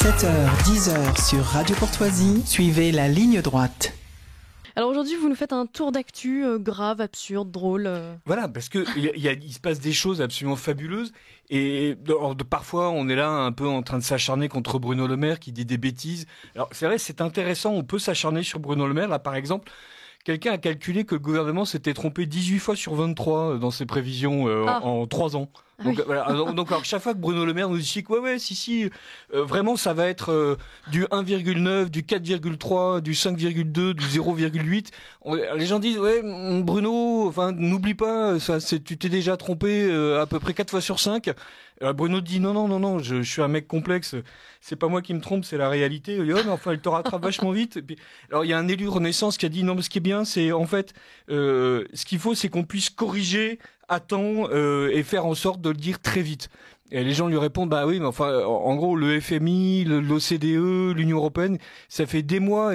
7h, 10h sur Radio Courtoisie, suivez la ligne droite. Alors aujourd'hui, vous nous faites un tour d'actu grave, absurde, drôle. Voilà, parce que il se passe des choses absolument fabuleuses et parfois on est là un peu en train de s'acharner contre Bruno Le Maire qui dit des bêtises. Alors c'est vrai, c'est intéressant, on peut s'acharner sur Bruno Le Maire. Là par exemple, quelqu'un a calculé que le gouvernement s'était trompé 18 fois sur 23 dans ses prévisions en 3 ans. Donc, oui. Voilà. Donc alors, chaque fois que Bruno Le Maire nous dit que vraiment ça va être du 1,9, du 4,3, du 5,2, du 0,8. Les gens disent Bruno, enfin n'oublie pas, tu t'es déjà trompé à peu près 4 fois sur 5. Bruno dit non, je suis un mec complexe, c'est pas moi qui me trompe, c'est la réalité. Il dit, mais enfin elle te rattrape vachement vite. Et puis, alors il y a un élu Renaissance qui a dit non, mais ce qui est bien, c'est en fait ce qu'il faut, c'est qu'on puisse corriger à temps et faire en sorte de le dire très vite. Et les gens lui répondent bah oui, mais enfin en gros le FMI, l'OCDE, l'Union européenne, ça fait des mois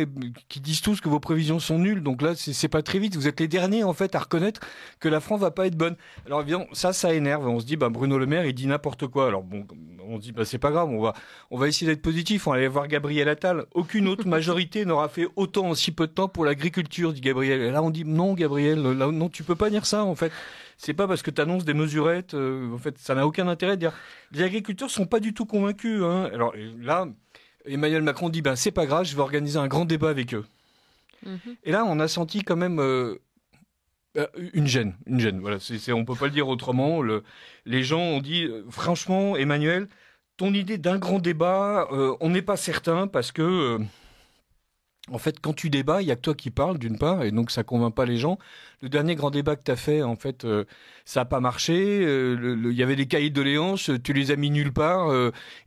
qui disent tous que vos prévisions sont nulles. Donc là c'est pas très vite. Vous êtes les derniers en fait à reconnaître que la France va pas être bonne. Alors évidemment ça énerve. On se dit Bruno Le Maire il dit n'importe quoi. Alors bon, on se dit c'est pas grave. On va essayer d'être positif. On va aller voir Gabriel Attal. Aucune autre majorité n'aura fait autant en si peu de temps pour l'agriculture, dit Gabriel. Et là on dit non Gabriel, là, non tu peux pas dire ça en fait. C'est pas parce que tu annonces des mesurettes, en fait, ça n'a aucun intérêt de dire. Les agriculteurs sont pas du tout convaincus. Hein. Alors là, Emmanuel Macron dit c'est pas grave, je vais organiser un grand débat avec eux. Et là, on a senti quand même une gêne. Voilà, on peut pas le dire autrement. Les gens ont dit franchement, Emmanuel, ton idée d'un grand débat, on n'est pas certain parce que. En fait, quand tu débats, il y a que toi qui parles, d'une part, et donc ça convainc pas les gens. Le dernier grand débat que tu as fait, en fait, ça a pas marché. Il y avait des cahiers de doléances, tu les as mis nulle part.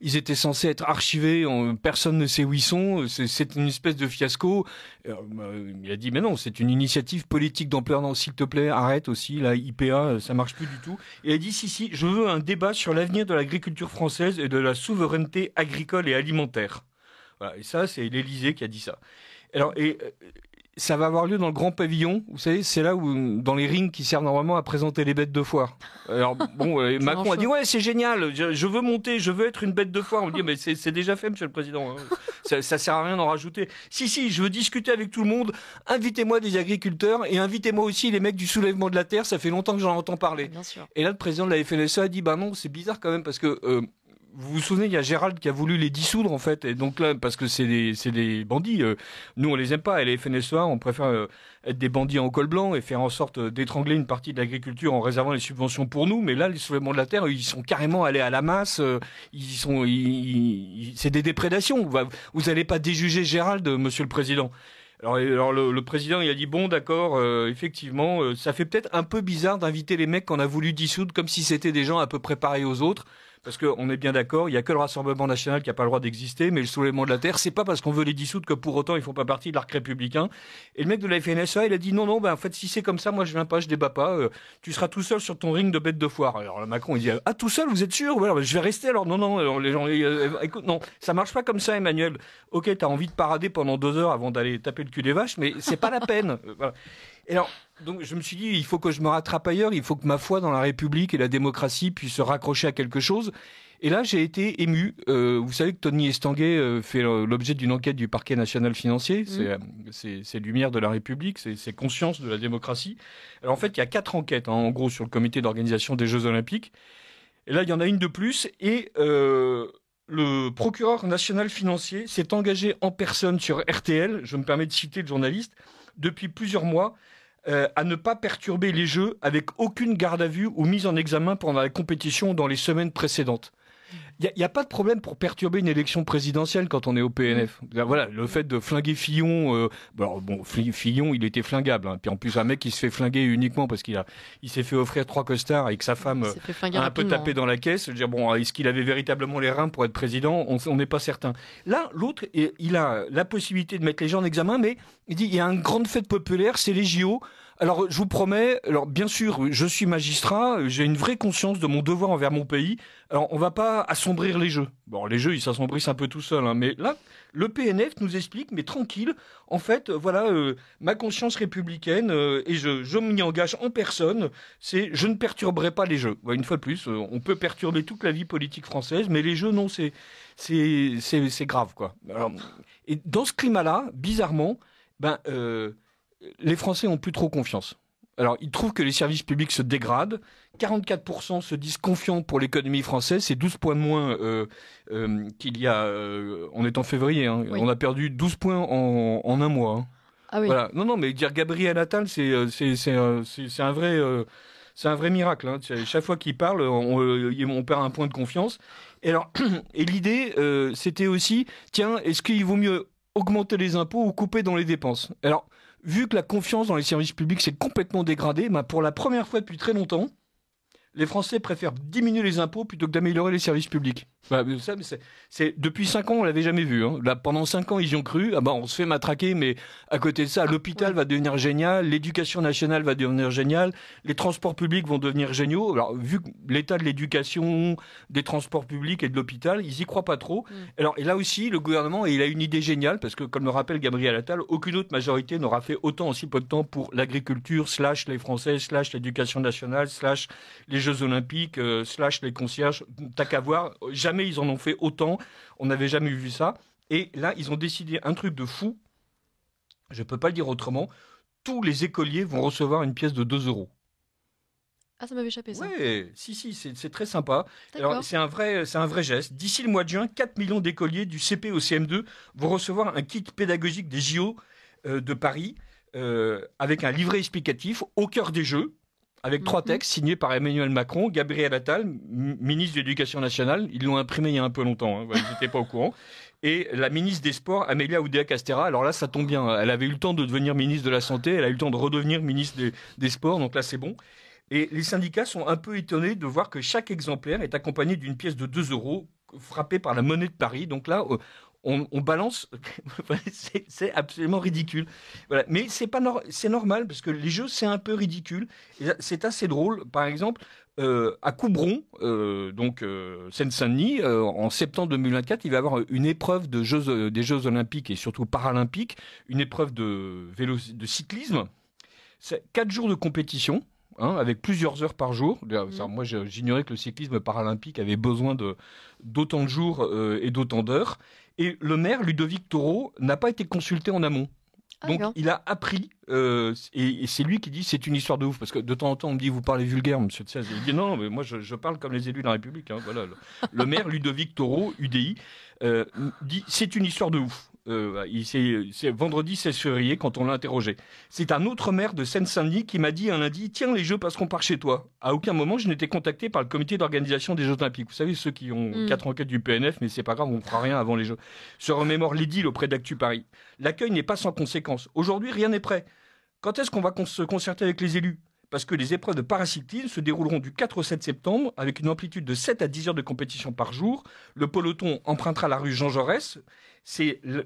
Ils étaient censés être archivés, personne ne sait où ils sont. C'est une espèce de fiasco. Il a dit, mais non, c'est une initiative politique d'ampleur. Non, s'il te plaît, arrête aussi. La IPA, ça marche plus du tout. Et il a dit, si, je veux un débat sur l'avenir de l'agriculture française et de la souveraineté agricole et alimentaire. Voilà, et ça, c'est l'Élysée qui a dit ça. Alors, ça va avoir lieu dans le grand pavillon. Vous savez, c'est là où, dans les rings qui servent normalement à présenter les bêtes de foire. Alors, bon, Macron a dit, ouais, c'est génial, je veux monter, je veux être une bête de foire. On dit, mais c'est déjà fait, monsieur le président. Hein. Ça sert à rien d'en rajouter. Si, je veux discuter avec tout le monde. Invitez-moi des agriculteurs et invitez-moi aussi les mecs du soulèvement de la terre. Ça fait longtemps que j'en entends parler. Bien sûr. Et là, le président de la FNSEA a dit, non, c'est bizarre quand même parce que, vous vous souvenez, il y a Gérald qui a voulu les dissoudre en fait, et donc là parce que c'est des bandits. Nous on les aime pas. Et les FNSEA, on préfère être des bandits en col blanc et faire en sorte d'étrangler une partie de l'agriculture en réservant les subventions pour nous. Mais là, les soulèvements de la terre, ils sont carrément allés à la masse. C'est des déprédations. Vous n'allez pas déjuger Gérald, Monsieur le Président. Alors le président il a dit bon d'accord, effectivement, ça fait peut-être un peu bizarre d'inviter les mecs qu'on a voulu dissoudre comme si c'était des gens à peu près pareils aux autres. Parce qu'on est bien d'accord, il n'y a que le Rassemblement national qui n'a pas le droit d'exister, mais le soulèvement de la terre, c'est pas parce qu'on veut les dissoudre que pour autant ils font pas partie de l'arc républicain. Et le mec de la FNSEA, il a dit non, en fait si c'est comme ça, moi je viens pas, je débat pas, tu seras tout seul sur ton ring de bête de foire. Alors Macron il dit tout seul, vous êtes sûr? Ouais, je vais rester alors. Non, alors, les gens, écoute, non, ça marche pas comme ça, Emmanuel. Ok, t'as envie de parader pendant 2 heures avant d'aller taper le cul des vaches, mais c'est pas la peine. Voilà. Et alors, donc je me suis dit, il faut que je me rattrape ailleurs, il faut que ma foi dans la République et la démocratie puisse se raccrocher à quelque chose. Et là, j'ai été ému. Vous savez que Tony Estanguet fait l'objet d'une enquête du parquet national financier. C'est Lumière de la République, c'est Conscience de la démocratie. Alors en fait, il y a 4 enquêtes, en gros, sur le comité d'organisation des Jeux Olympiques. Et là, il y en a une de plus. Et le procureur national financier s'est engagé en personne sur RTL, je me permets de citer le journaliste, depuis plusieurs mois, à ne pas perturber les Jeux avec aucune garde à vue ou mise en examen pendant la compétition dans les semaines précédentes. Il n'y a pas de problème pour perturber une élection présidentielle quand on est au PNF. Voilà, le fait de flinguer Fillon, Fillon, il était flingable. Hein. Puis en plus, un mec qui se fait flinguer uniquement parce il s'est fait offrir 3 costards et que sa femme a un peu tapé dans la caisse. Je veux dire, est-ce qu'il avait véritablement les reins pour être président? On n'est pas certain. Là, l'autre, il a la possibilité de mettre les gens en examen, mais il dit, il y a une grande fête populaire, c'est les JO. Alors, je vous promets, alors bien sûr, je suis magistrat, j'ai une vraie conscience de mon devoir envers mon pays. Alors, on va pas assombrir les jeux. Bon, les jeux, ils s'assombrissent un peu tout seuls, hein, mais là, le PNF nous explique, mais tranquille, en fait, voilà, ma conscience républicaine, et je m'y engage en personne, c'est je ne perturberai pas les jeux. Ouais, une fois de plus, on peut perturber toute la vie politique française, mais les jeux, non, c'est grave, quoi. Alors, et dans ce climat-là, bizarrement, les Français ont plus trop confiance. Alors, ils trouvent que les services publics se dégradent. 44% se disent confiants pour l'économie française. C'est 12 points de moins qu'il y a... on est en février. Hein. Oui. On a perdu 12 points en un mois. Hein. Ah oui. Voilà. Non, mais dire Gabriel Attal, c'est un vrai... c'est un vrai miracle. Hein. Chaque fois qu'il parle, on perd un point de confiance. Et, alors, et l'idée, c'était aussi, tiens, est-ce qu'il vaut mieux augmenter les impôts ou couper dans les dépenses ? Alors, vu que la confiance dans les services publics s'est complètement dégradée, pour la première fois depuis très longtemps, les Français préfèrent diminuer les impôts plutôt que d'améliorer les services publics. Ça, depuis 5 ans, on l'avait jamais vu. Hein. Là, pendant 5 ans, ils y ont cru. On se fait matraquer, mais à côté de ça, l'hôpital va devenir génial, l'éducation nationale va devenir géniale, les transports publics vont devenir géniaux. Alors, vu que l'état de l'éducation, des transports publics et de l'hôpital, ils y croient pas trop. Alors, et là aussi, le gouvernement, il a une idée géniale, parce que, comme le rappelle Gabriel Attal, aucune autre majorité n'aura fait autant en si peu de temps pour l'agriculture, / les Français, / l'éducation nationale, / les Jeux Olympiques, / les concierges. T'as qu'à voir, jamais ils en ont fait autant, on n'avait jamais vu ça. Et là, ils ont décidé un truc de fou, je ne peux pas le dire autrement, tous les écoliers vont recevoir une pièce de 2 euros. Ah, ça m'avait échappé ça. Oui, c'est très sympa. D'accord. Alors, c'est un vrai geste. D'ici le mois de juin, 4 millions d'écoliers du CP au CM2 vont recevoir un kit pédagogique des JO de Paris, avec un livret explicatif au cœur des Jeux, avec 3 textes signés par Emmanuel Macron, Gabriel Attal, ministre de l'Éducation nationale. Ils l'ont imprimé il y a un peu longtemps, hein, ils n'étaient pas au courant. Et la ministre des Sports, Amélia Oudéa-Castéra. Alors là, ça tombe bien. Elle avait eu le temps de devenir ministre de la Santé, elle a eu le temps de redevenir ministre des Sports, donc là, c'est bon. Et les syndicats sont un peu étonnés de voir que chaque exemplaire est accompagné d'une pièce de 2 euros frappée par la monnaie de Paris. Donc là, on balance, c'est absolument ridicule. Voilà. Mais c'est normal parce que les jeux, c'est un peu ridicule. Et c'est assez drôle. Par exemple, à Coubron, Seine-Saint-Denis, en septembre 2024, il va y avoir une épreuve des Jeux Olympiques et surtout Paralympiques, une épreuve de cyclisme. C'est 4 jours de compétition. Avec plusieurs heures par jour. Moi, j'ignorais que le cyclisme paralympique avait besoin d'autant de jours et d'autant d'heures. Et le maire, Ludovic Toro, n'a pas été consulté en amont. Donc, il a appris, et c'est lui qui dit c'est une histoire de ouf. Parce que de temps en temps, on me dit vous parlez vulgaire, monsieur de 16. Il dit non, mais moi, je parle comme les élus de la République. Hein, voilà. Le maire, Ludovic Toro, UDI, dit c'est une histoire de ouf. C'est vendredi 16 février quand on l'a interrogé. C'est un autre maire de Seine-Saint-Denis qui m'a dit un lundi, tiens, les Jeux passeront par chez toi. À aucun moment je n'étais contacté par le comité d'organisation des Jeux Olympiques. Vous savez, ceux qui ont 4 enquêtes du PNF, mais c'est pas grave, on ne fera rien avant les Jeux. Se remémore l'idylle auprès d'Actu Paris. L'accueil n'est pas sans conséquences. Aujourd'hui, rien n'est prêt. Quand est-ce qu'on va se concerter avec les élus ? Parce que les épreuves de paracyclisme se dérouleront du 4 au 7 septembre avec une amplitude de 7 à 10 heures de compétition par jour. Le peloton empruntera la rue Jean Jaurès.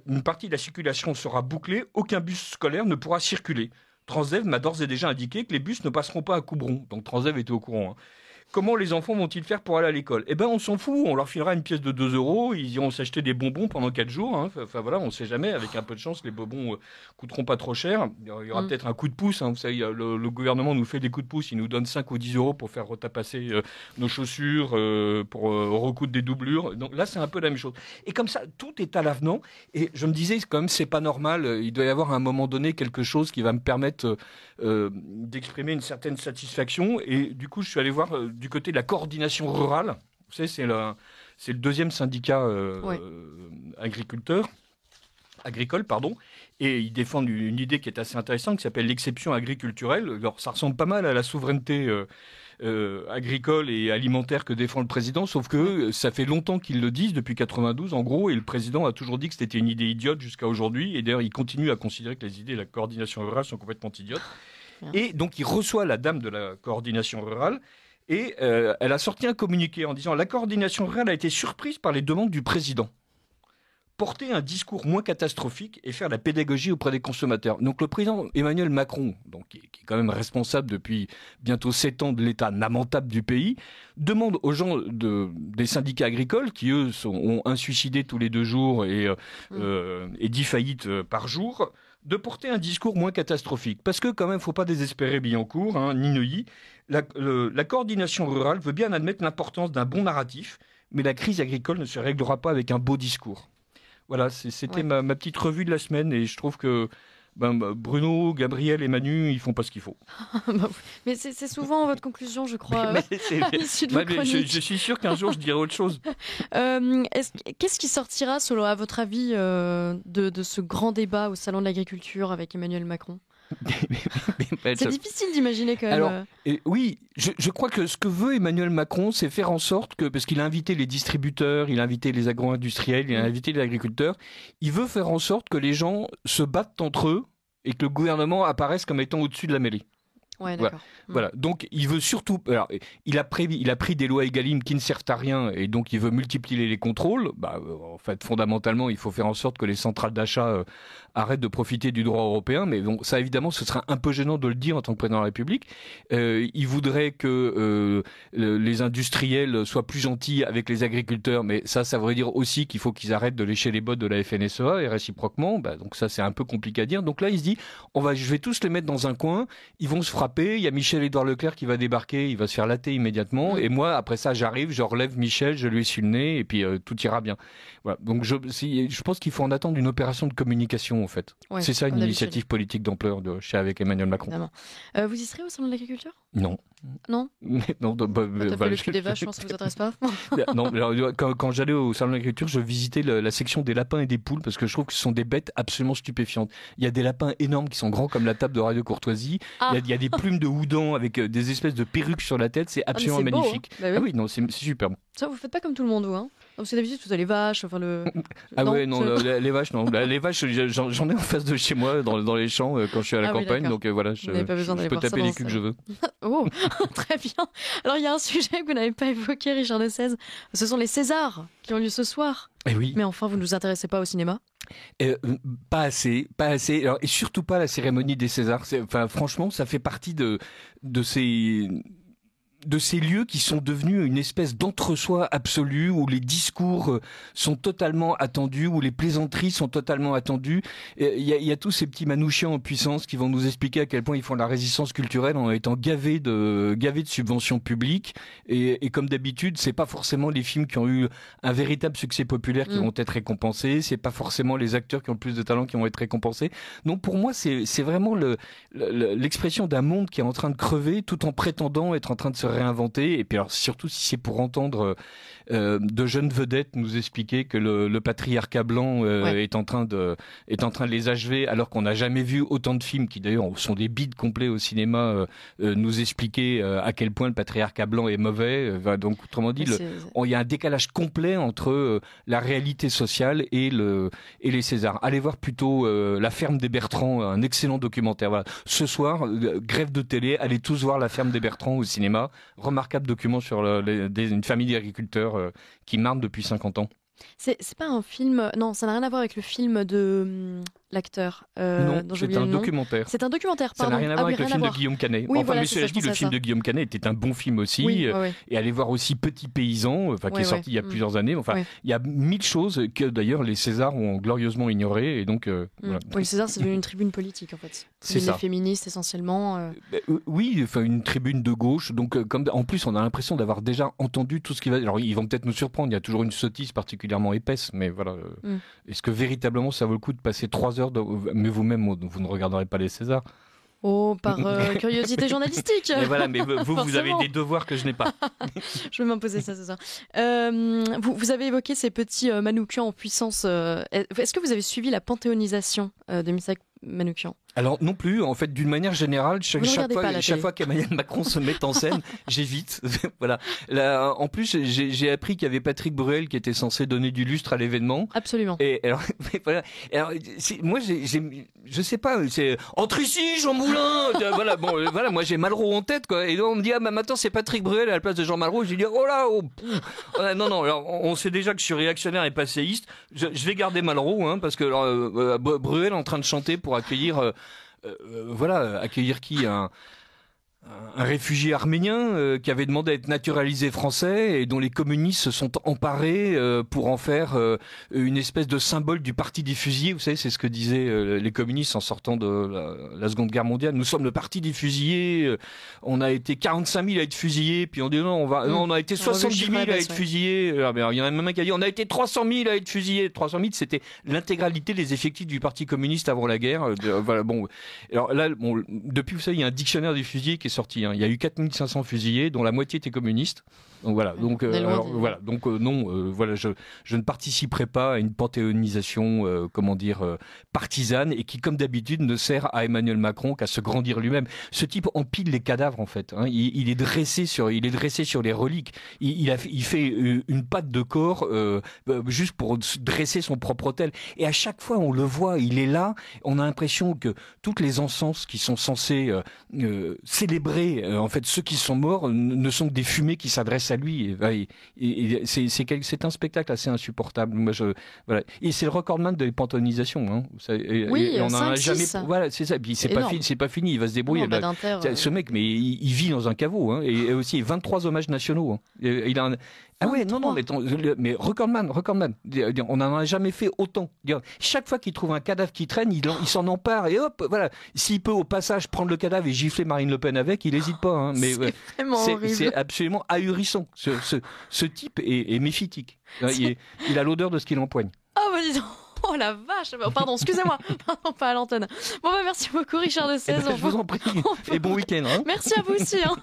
Une partie de la circulation sera bouclée. Aucun bus scolaire ne pourra circuler. Transdev m'a d'ores et déjà indiqué que les bus ne passeront pas à Coubron. Donc Transdev était au courant. Comment les enfants vont-ils faire pour aller à l'école ? On s'en fout, on leur filera une pièce de 2 euros, ils iront s'acheter des bonbons pendant 4 jours. Enfin voilà, on ne sait jamais, avec un peu de chance, les bonbons coûteront pas trop cher. Il y aura peut-être un coup de pouce, Vous savez, le gouvernement nous fait des coups de pouce, il nous donne 5 ou 10 euros pour faire retapasser nos chaussures, pour recoudre des doublures. Donc là, c'est un peu la même chose. Et comme ça, tout est à l'avenant. Et je me disais, quand même, c'est pas normal, il doit y avoir à un moment donné quelque chose qui va me permettre d'exprimer une certaine satisfaction. Et du coup, je suis allé voir du côté de la coordination rurale. Vous savez, c'est le deuxième syndicat agricole, et ils défendent une idée qui est assez intéressante, qui s'appelle l'exception agriculturelle. Alors, ça ressemble pas mal à la souveraineté agricole et alimentaire que défend le président, sauf que ça fait longtemps qu'ils le disent, depuis 92 en gros, et le président a toujours dit que c'était une idée idiote jusqu'à aujourd'hui, et d'ailleurs il continue à considérer que les idées de la coordination rurale sont complètement idiotes. Et donc il reçoit la dame de la coordination rurale, et elle a sorti un communiqué en disant « La coordination rurale a été surprise par les demandes du président. porter un discours moins catastrophique et faire la pédagogie auprès des consommateurs. Donc le président Emmanuel Macron, donc, qui est quand même responsable depuis bientôt 7 ans de l'état lamentable du pays, demande aux gens des syndicats agricoles, qui eux ont un suicidé tous les 2 jours et 10 faillites par jour, de porter un discours moins catastrophique. Parce que quand même, il ne faut pas désespérer Billancourt, ni Neuilly. La coordination rurale veut bien admettre l'importance d'un bon narratif, mais la crise agricole ne se réglera pas avec un beau discours. Voilà, c'était ma petite revue de la semaine et je trouve que Bruno, Gabriel et Manu, ils font pas ce qu'il faut. Mais c'est souvent votre conclusion, je crois, issue de vos chroniques. Je suis sûr qu'un jour je dirai autre chose. Qu'est-ce qui sortira, à votre avis, de ce grand débat au Salon de l'Agriculture avec Emmanuel Macron ? C'est difficile d'imaginer quand même. Alors, oui, je crois que ce que veut Emmanuel Macron, c'est faire en sorte que, parce qu'il a invité les distributeurs, il a invité les agro-industriels, il a invité les agriculteurs, il veut faire en sorte que les gens se battent entre eux et que le gouvernement apparaisse comme étant au-dessus de la mêlée. Ouais, d'accord. Voilà. Donc il veut surtout. Alors, il a pris des lois Egalim qui ne servent à rien et donc il veut multiplier les contrôles. En fait, fondamentalement, il faut faire en sorte que les centrales d'achat arrêtent de profiter du droit européen. Mais bon, ça évidemment, ce sera un peu gênant de le dire en tant que président de la République. Il voudrait que les industriels soient plus gentils avec les agriculteurs, mais ça voudrait dire aussi qu'il faut qu'ils arrêtent de lécher les bottes de la FNSEA et réciproquement. Donc ça, c'est un peu compliqué à dire. Donc là, il se dit, je vais tous les mettre dans un coin. Ils vont se frapper. Il y a Michel-Édouard Leclerc qui va débarquer, il va se faire latter immédiatement. Et moi, après ça, j'arrive, je relève Michel, je lui essuie le nez et puis tout ira bien. Voilà. Donc je pense qu'il faut en attendre une opération de communication, en fait. Ouais, c'est ça, une initiative politique d'ampleur avec Emmanuel Macron. Vous y serez au Salon de l'Agriculture ? Non. Non. Non. T'as fait le cul des vaches, je pense que ça vous intéresse pas. Non, alors, quand j'allais au Salon de l'Agriculture, je visitais la section des lapins et des poules parce que je trouve que ce sont des bêtes absolument stupéfiantes. Il y a des lapins énormes qui sont grands comme la table de Radio Courtoisie. Il y a des plumes de houdans avec des espèces de perruques sur la tête. C'est absolument magnifique. Beau, hein. Ah oui, non, c'est superbe. Ça, vous faites pas comme tout le monde, vous, hein ? Parce que d'habitude, vous avez les vaches, enfin le... les vaches, non. Les vaches, j'en ai en face de chez moi, dans les champs, quand je suis à la campagne. Donc voilà, je peux taper les culs que je veux. Oh, très bien. Alors, il y a un sujet que vous n'avez pas évoqué, Richard de Sèze. Ce sont les Césars qui ont lieu ce soir. Eh oui. Mais enfin, vous ne nous intéressez pas au cinéma ? Pas assez. Alors, et surtout pas la cérémonie des Césars. Franchement, ça fait partie de ces lieux qui sont devenus une espèce d'entre-soi absolu, où les discours sont totalement attendus, où les plaisanteries sont totalement attendues. Il y a tous ces petits manouchians en puissance qui vont nous expliquer à quel point ils font de la résistance culturelle en étant gavés de subventions publiques. Et comme d'habitude, c'est pas forcément les films qui ont eu un véritable succès populaire qui vont être récompensés. C'est pas forcément les acteurs qui ont le plus de talent qui vont être récompensés. Donc pour moi, c'est vraiment l'expression d'un monde qui est en train de crever tout en prétendant être en train de se réinventer. Et puis alors surtout si c'est pour entendre de jeunes vedettes nous expliquer que le patriarcat blanc est en train de les achever, alors qu'on n'a jamais vu autant de films qui d'ailleurs sont des bides complets au cinéma nous expliquer à quel point le patriarcat blanc est mauvais. Donc autrement dit, il y a un décalage complet entre la réalité sociale et les Césars. Allez voir plutôt La ferme des Bertrands, un excellent documentaire. Voilà. Ce soir, grève de télé, allez tous voir La ferme des Bertrands au cinéma. Remarquable document sur une famille d'agriculteurs qui marne depuis 50 ans. C'est pas un film... Non, ça n'a rien à voir avec le film de l'acteur. Non, dont c'est un documentaire. C'est un documentaire, pardon. Ça n'a rien à voir avec le film de Guillaume Canet. Oui, voilà, mais cela dit, le film de Guillaume Canet était un bon film aussi. Et aller voir aussi Petit Paysan, qui est sorti il y a plusieurs années. Il y a 1000 choses que d'ailleurs les Césars ont glorieusement ignorées. Et donc, voilà. Oui, le César, c'est devenu une tribune politique en fait. C'est ça. Les féministes essentiellement. Oui, une tribune de gauche. Donc, en plus, on a l'impression d'avoir déjà entendu tout ce qui va. Alors, ils vont peut-être nous surprendre. Il y a toujours une sottise particulièrement épaisse, mais voilà. Est-ce que véritablement ça vaut le coup de passer 3 heures mais vous-même, vous ne regarderez pas les Césars? Oh, par curiosité journalistique. Mais voilà, mais vous avez des devoirs que je n'ai pas. Je vais m'imposer ça ce soir. Vous avez évoqué ces petits Manoukians en puissance. Est-ce que vous avez suivi la panthéonisation de Missak Manoukian? Alors non plus, en fait, d'une manière générale, chaque fois qu'Emmanuel Macron se met en scène, j'évite. Voilà. Là, en plus, j'ai appris qu'il y avait Patrick Bruel qui était censé donner du lustre à l'événement. Absolument. Et alors, voilà. Alors, moi, je sais pas, c'est entre ici, Jean Moulin. Voilà, bon, voilà, moi j'ai Malraux en tête, quoi. Et donc on me dit maintenant c'est Patrick Bruel à la place de Jean Malraux. J'ai dit oh là, non. Alors, on sait déjà que je suis réactionnaire et passéiste. Je vais garder Malraux, hein, parce que Bruel en train de chanter pour accueillir. Accueillir qui un réfugié arménien qui avait demandé à être naturalisé français et dont les communistes se sont emparés pour en faire une espèce de symbole du parti des fusillés. Vous savez, c'est ce que disaient les communistes en sortant de la Seconde Guerre mondiale. Nous sommes le parti des fusillés. On a été 45 000 à être fusillés. Puis on dit non, on a été 70 000 à être fusillés. Il y en a même un qui a dit on a été 300 000 à être fusillés. 300 000, c'était l'intégralité des effectifs du parti communiste avant la guerre. Voilà, bon. Alors là, bon, depuis, vous savez, il y a un dictionnaire du fusillé qui est sorti. Il y a eu 4500 fusillés, dont la moitié étaient communistes. Donc voilà. Donc je ne participerai pas à une panthéonisation, partisane et qui, comme d'habitude, ne sert à Emmanuel Macron qu'à se grandir lui-même. Ce type empile les cadavres en fait. Hein. Il est dressé sur les reliques. Il fait une patte de corps juste pour dresser son propre autel. Et à chaque fois, on le voit, il est là. On a l'impression que toutes les encens qui sont censés célébrer en fait ceux qui sont morts ne sont que des fumées qui s'adressent à lui. C'est un spectacle assez insupportable. Moi, voilà. Et c'est le recordman de panthéonisation. Hein. On en a jamais. Voilà, c'est ça. Puis c'est pas fini. Il va se débrouiller. Ce mec, mais il vit dans un caveau. Hein. Et aussi 23 hommages nationaux. Hein. Il a Ah ouais, non, mais recordman, on n'en a jamais fait autant. Chaque fois qu'il trouve un cadavre qui traîne, il s'en empare et hop, voilà. S'il peut au passage prendre le cadavre et gifler Marine Le Pen avec, il n'hésite pas. Hein. Mais c'est absolument ahurissant. Ce type est méphitique. Il a l'odeur de ce qu'il empoigne. Oh, bah dis donc. Oh la vache. Pardon, excusez-moi. Pardon, pas à l'antenne. Bon, bah merci beaucoup Richard de Sèze. Je vous en prie. Et bon week-end. Hein. Merci à vous aussi. Hein.